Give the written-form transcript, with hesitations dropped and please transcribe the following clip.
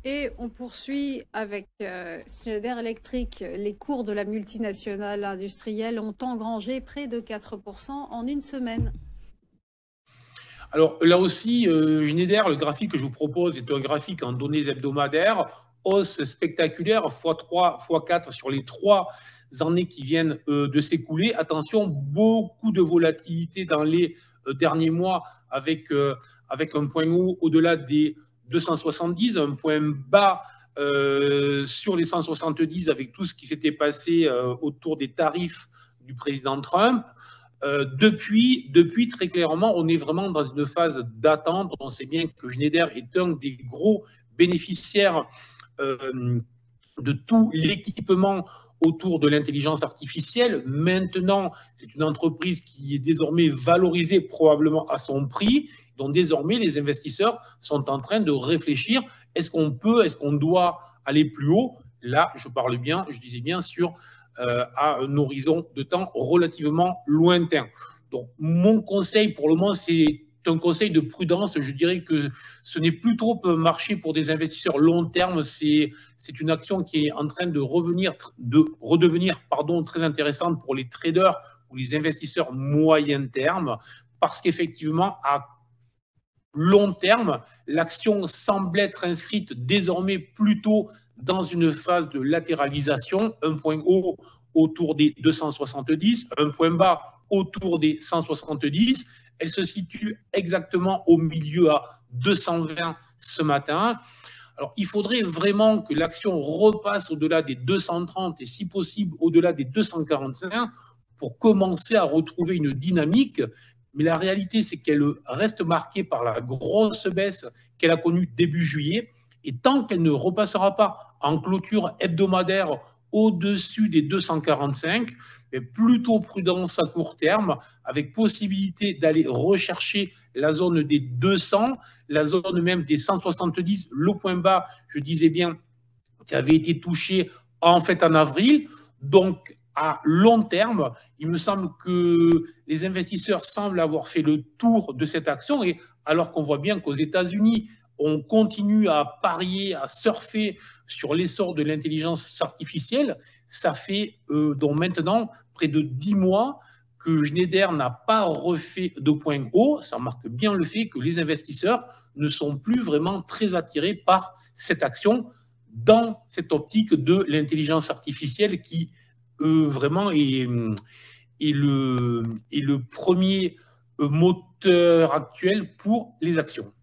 Et on poursuit avec Schneider Electric. Les cours de la multinationale industrielle ont engrangé près de 4% en une semaine. Alors là aussi, Schneider, le graphique que je vous propose est un graphique en données hebdomadaires, hausse spectaculaire, x3, x4 sur les 3 années qui viennent de s'écouler. Attention, beaucoup de volatilité dans les derniers mois avec un point haut au-delà des 270, un point bas sur les 170 avec tout ce qui s'était passé autour des tarifs du président Trump. Depuis, très clairement, on est vraiment dans une phase d'attente. On sait bien que Schneider est un des gros bénéficiaires de tout l'équipement autour de l'intelligence artificielle. Maintenant, c'est une entreprise qui est désormais valorisée probablement à son prix, dont désormais les investisseurs sont en train de réfléchir. Est-ce qu'on doit aller plus haut? Là, je disais bien sur à un horizon de temps relativement lointain. Donc, mon conseil pour le moment, c'est un conseil de prudence. Je dirais que ce n'est plus trop marché pour des investisseurs long terme. C'est une action qui est en train de redevenir très intéressante pour les traders ou les investisseurs moyen terme, parce qu'effectivement, à long terme, l'action semble être inscrite désormais plutôt dans une phase de latéralisation, un point haut autour des 270, un point bas autour des 170. Elle se situe exactement au milieu à 220 ce matin. Alors, il faudrait vraiment que l'action repasse au-delà des 230 et si possible au-delà des 245 pour commencer à retrouver une dynamique. Mais la réalité, c'est qu'elle reste marquée par la grosse baisse qu'elle a connue début juillet. Et tant qu'elle ne repassera pas en clôture hebdomadaire au-dessus des 245, mais plutôt prudence à court terme, avec possibilité d'aller rechercher la zone des 200, la zone même des 170, le point bas, je disais bien, qui avait été touché en fait en avril. Donc, à long terme, il me semble que les investisseurs semblent avoir fait le tour de cette action, et alors qu'on voit bien qu'aux États-Unis, on continue à parier, à surfer sur l'essor de l'intelligence artificielle. Ça fait donc maintenant près de 10 mois que Schneider n'a pas refait de point haut. Ça marque bien le fait que les investisseurs ne sont plus vraiment très attirés par cette action dans cette optique de l'intelligence artificielle qui vraiment est le premier moteur actuel pour les actions.